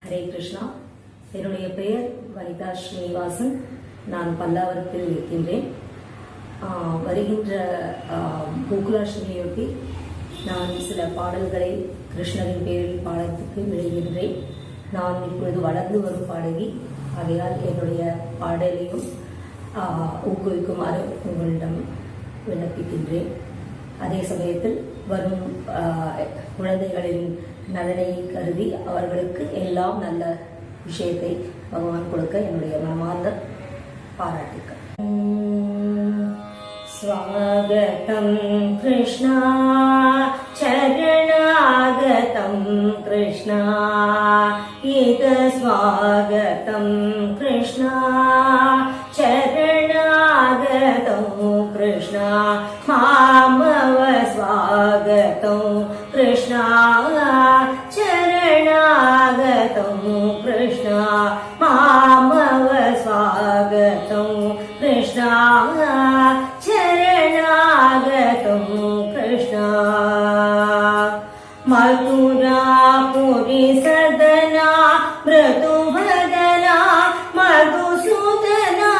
ஹரே கிருஷ்ணா. என்னுடைய பெயர் வனிதா ஸ்ரீனிவாசன். நான் பல்லாவரத்தில் இருக்கின்றேன். வருகின்ற கோகுலாஷ்டமியொட்டி நான் சில பாடல்களை கிருஷ்ணரின் பேரில் பாடத்துக்கு விளைகின்றேன். நான் இப்பொழுது வளர்ந்து வரும் பாடகி. ஆகையால் என்னுடைய பாடலையும் ஊக்குவிக்குமாறு உங்களிடம் விண்ணப்பிக்கின்றேன். அதே சமயத்தில் வரும் குழந்தைகளின் நலனை கருதி அவர்களுக்கு எல்லாம் நல்ல விஷயத்தை பகவான் கொடுக்க என்னுடைய மனமார்ந்த பாராட்டுக்கள். ஸ்வாகதம் கிருஷ்ணா சரணாகதம் கிருஷ்ணா இத ஸ்வாகதம் கிருஷ்ணா சரணாகதம் கிருஷ்ணா மாமவ ஸ்வாகதம் கிருஷ்ணா சரணாகதம் கிருஷ்ணா மாமவ ஸ்வாகதம் கிருஷ்ணா சரணாகதம் கிருஷ்ணா மதுராபுரி சதனா மிருதுவதனா மதுசூதனா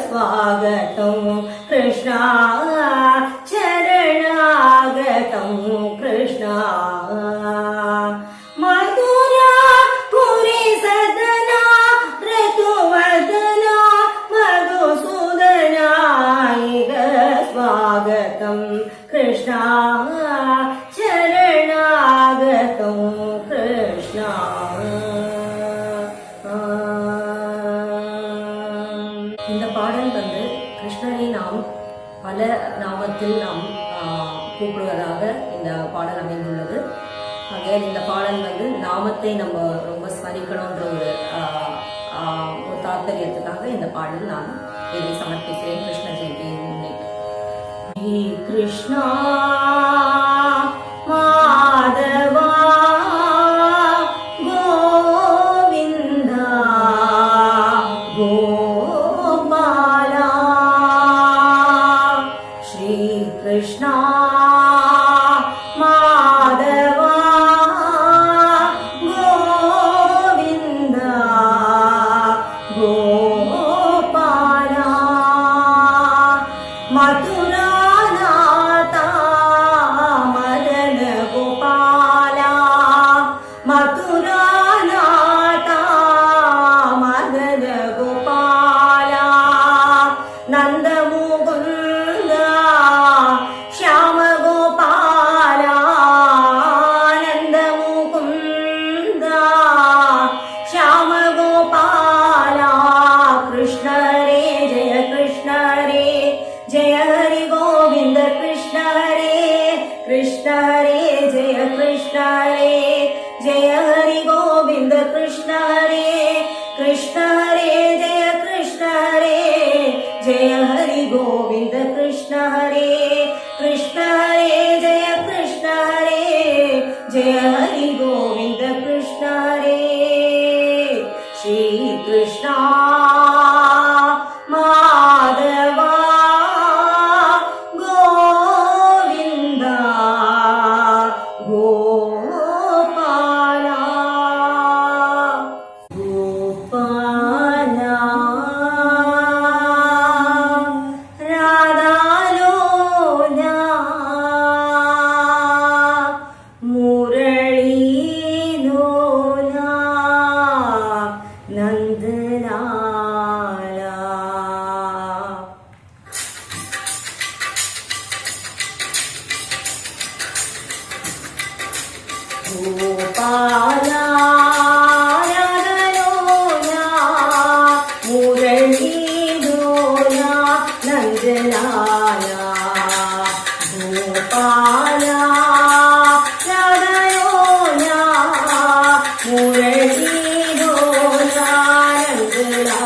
ஸ்வாகதம் கிருஷ்ணா சரணாகதம் கிருஷ்ணா மதுரா புரி சதனா ரிதுவதனா மதுசூதனா ஸ்வாகதம் கிருஷ்ணா சரணாகதம் கிருஷ்ணா. இந்த பாடல் கிருஷ்ணரை நாம் பல நாமத்தில் நாம் கூப்பிடுவதாக இந்த பாடல் அமைந்துள்ளது. ஆகையால் இந்த பாடல் நாமத்தை நம்ம ரொம்ப ஸ்மரிக்கணுன்ற ஒரு தாத்பரியத்துக்காக இந்த பாடல் நான் இதை சமர்ப்பிக்கிறேன். கிருஷ்ண ஜெயந்தியை முன்னிட்டு கிருஷ்ணா மாதவா கோவிந்தா கோபாலா ஸ்ரீ கிருஷ்ணா மாதவா கோவிந்தா கோபாலா மதுராநாதா மதன கோபாலா மதுராநாதா மதன கோபாலா நந்தமுகுந்தா ಶ್ಯಾಮ ಗೋಪಾಲ ನಂದ ಮುಕುಂದ ಶ್ಯಾಮ ಗೋಪಾಲ ಕೃಷ್ಣ ರೇ ಜಯ ಕೃಷ್ಣ ರೇ ಜಯ ಹರಿ ಗೋವಿಂದ ಕೃಷ್ಣ ರೇ ಕೃಷ್ಣ ರೇ ಜಯ ಕೃಷ್ಣ ರೇ ಜಯ ಹರಿ ಗೋವಿಂದ ಕೃಷ್ಣ ರೇ ಕೃಷ್ಣ ರೇ ಜಯ ಕೃಷ್ಣ ರೇ ಜಯ ಹರಿ ಗೋವಿಂದ ಕೃಷ್ಣ ಹರೇ ಕೃಷ್ಣ ಹರೇ ಜಯ ಕೃಷ್ಣ ಹರೇ ಜಯ ಹರಿ ಗೋವಿಂದ ಕೃಷ್ಣ ಹರೇ ಶ್ರೀ ಕೃಷ್ಣ ಮಾಧವ ಗೋವಿಂದ ಗೋಪಾಲ ಗೋಪಾಲ गोपाला राधलोला मुरली धोला नंदलाला गोपाला राधलोला मुरली धोला नंदलाला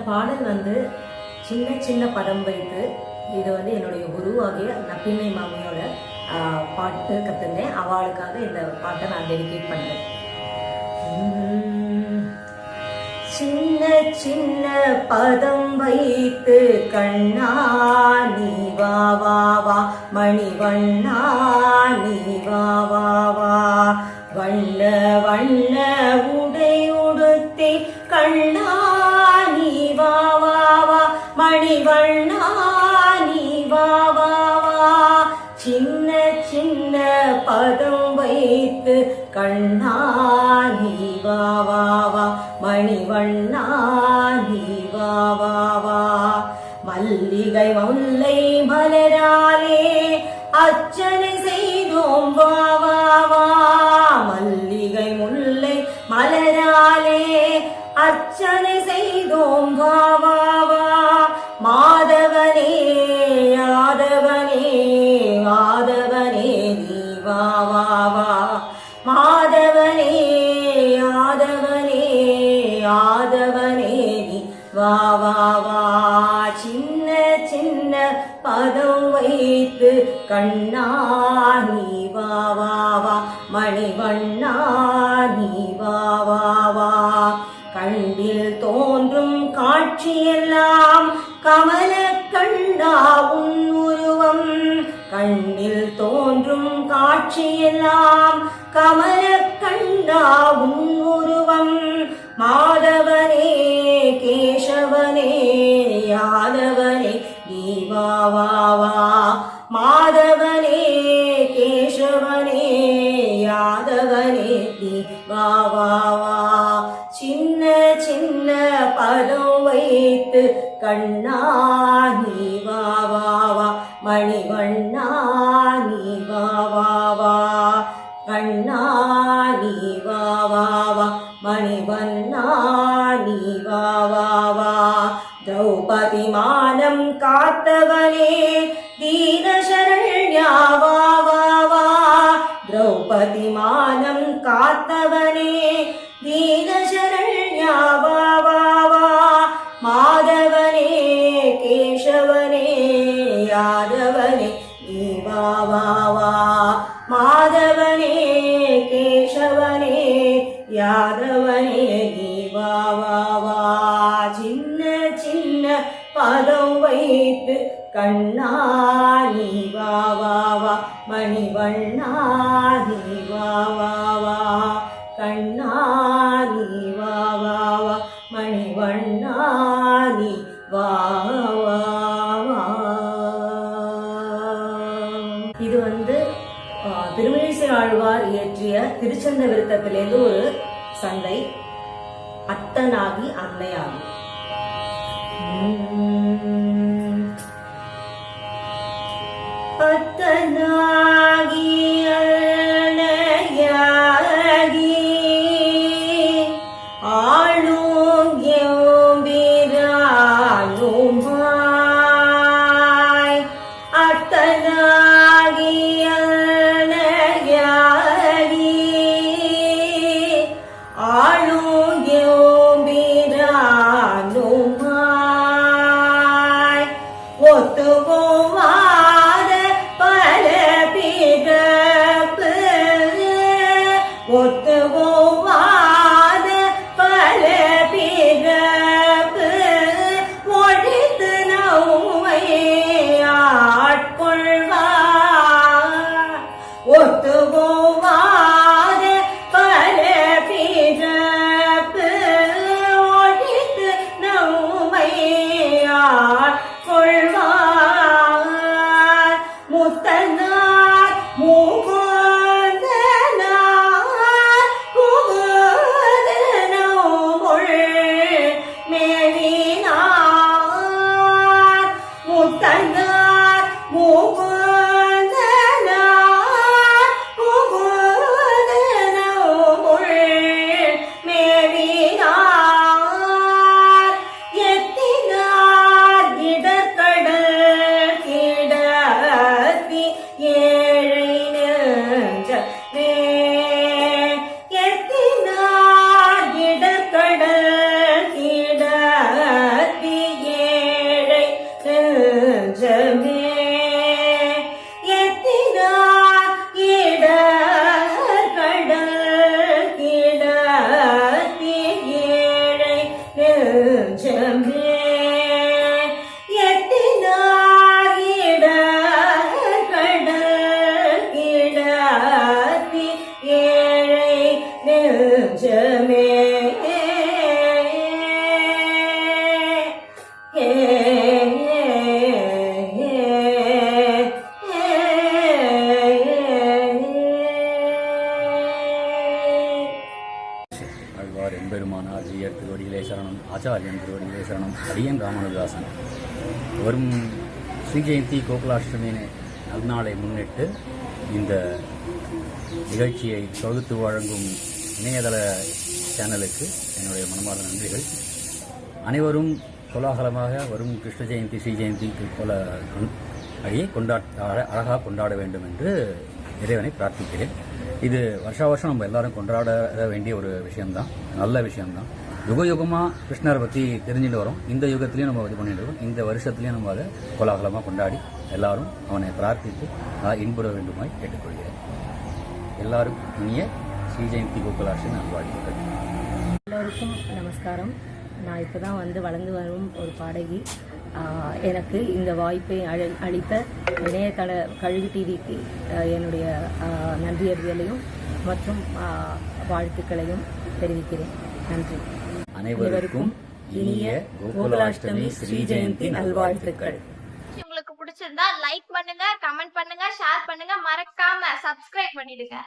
பாடல் வந்து சின்ன சின்ன பதம் வைத்து, இது வந்து என்னுடைய குருவாகிய நப்பின்னை மாமியோட பாட்டு கற்றுருந்தேன். அவளுக்காக இந்த பாட்டை நான் டெடிகேட் பண்ணுறேன். சின்ன சின்ன பதம் வைத்து கண்ணா நீ வா வா வா, மணிவண்ணா நீ வா வா வா, வண்ண வண்ண உடை உடுத்தி கண்ணா நீ வா வா வா, மணிவண்ணா நீ வா வா வா, சின்ன சின்ன பதம் வைத்து கண்ணா நீ வா வா வா, மணிவண்ணா நீ வா வா வா, மல்லிகை முல்லை மலராலே அர்ச்சனை செய்தோம் வா வா வா, மல்லிகை முல்லை மலராலே அர்ச்சனை செய்தோம் வா வா வா, மாதவனே யாதவனே மாதவனே நீ வா வா வா, மாதவனே யாதவனே யாதவனே நீ வா வா வா, சின்ன சின்ன பதம் வைத்து கண்ணா நீ வா வா வா, மணிவண்ணா நீ வா வா வா, கண்டில் தோன்றும் காட்சியெல்லாம் கமல கண்ணா உன் உருவம், கண்ணில் தோன்றும் காட்சியெல்லாம் கமல கண்ணா உன் உருவம், மாதவனே கேசவனே யாதவனே நீ வா வா வா, மாதவனே கேசவனே யாதவனே நீ வா வா வா, சின்ன சின்ன பதம் வைத்து கண்ணா நீ வா வா வா, மணிவண்ணா நீ வா வா வா, கண்ணா நீ வா வா வா, மணிவண்ணா நீ வா வா வா, திரௌபதி மானம் காத்தவனே தீனசரண்யா வா வா வா, திரௌபதி மானம் காத்தவனே தீனசரண்யா வா வா வா, மாதவனே கேசவனே யாதவனே நீ வா வா வா, மாதவனே கேசவனே யாதவனே நீ வா வா வா, சின்ன சின்ன பதம் வைத்து கண்ணா நீ வா வா வா, மணிவண்ணா நீ வா வா வா, கண்ணா நீ வா வா வா, மணிவண்ணா நீ வா வா வா. இது வந்து திருமழிசை ஆழ்வார் இயற்றிய திருச்சந்த விருத்தத்திலிருந்து ஒரு சந்தை, அத்தனாகி அன்னையாகி. அத்தனாகி அன்னையாகி ஆளும் எம்பிரானுமாய், அத்தனாகி அன்னையாகி ஆளும் எம்பிரானுமாய், ஒத்துவோவாத பல பிறப்பு ஒத்துவோவாத பல பிறப்பு ஒழித்து நம்மை ஆட்கொள்வார், ஒத்துவோவாத பல பிறப்பு ஒழித்து நம்மை ஆட்கொள்வார், முத்தனார் மூகோதனார் புகுதனோமுள் மேவினார், முத்தனார் மூகோதனார் புகுதனோமுள் மேவினார், எத்தினார் இடர்கடல் கிடத்தி ஏழை நெஞ்சமே, எத்தினார் இடர்கடல் கிடத்தி நெஞ்சமே எத்தினாகிட கடல் கிடாத்தி ஏழை நெஞ்சமே ஆழ்வார் எம்பெருமானார் ஜீயர் திருவடிகளே சரணம், ஆச்சாரியன் திருவடிகளே சரணம், அடியன் ராமானுஜாசன். வரும் ஸ்ரீ ஜெயந்தி கோகுலாஷ்டமி நல்நாளை முன்னிட்டு இந்த நிகழ்ச்சியை தொகுத்து வழங்கும் இணையதள சேனலுக்கு என்னுடைய மனமார்ந்த நன்றிகள். அனைவரும் கோலாகலமாக வரும் கிருஷ்ண ஜெயந்தி ஸ்ரீ ஜெயந்தி போல அடியை அழகாக கொண்டாட வேண்டும் என்று இறைவனை பிரார்த்திக்கிறேன். இது வருஷா வருஷம் நம்ம எல்லாரும் கொண்டாட வேண்டிய ஒரு விஷயம்தான், நல்ல விஷயம்தான். யுக யுகமாக கிருஷ்ணரை பற்றி தெரிஞ்சுட்டு வரோம். இந்த யுகத்திலையும் நம்ம இது பண்ணிட்டு இருக்கோம். இந்த வருஷத்துலையும் நம்ம அதை கோலாகலமாக கொண்டாடி எல்லாரும் அவனை பிரார்த்தித்து இன்புற வேண்டுமாய் கேட்டுக்கொள்கிறேன். எல்லாரும் இனிய ஸ்ரீ ஜெயந்தி கோகுலாஷ்டமி நல்வாழ்த்துக்கள். எல்லோருக்கும் நமஸ்காரம். நான் இப்போ தான் வளர்ந்து வரும் ஒரு பாடகி. எனக்கு இந்த வாய்ப்பை அளித்த இணையதள கழுகு டிவிக்கு என்னுடைய நன்றியறிதலையும் மற்றும் வாழ்த்துக்களையும் தெரிவிக்கிறேன். நன்றி. அனைவருக்கும் இனிய கோகுலாஷ்டமி ஸ்ரீ ஜெயந்தி நல்வாழ்த்துக்கள். உங்களுக்கு பிடிச்சிருந்தா லைக் பண்ணுங்க, கமெண்ட் பண்ணுங்க, ஷேர் பண்ணுங்க, மறக்காம சப்ஸ்கிரைப் பண்ணிடுங்க.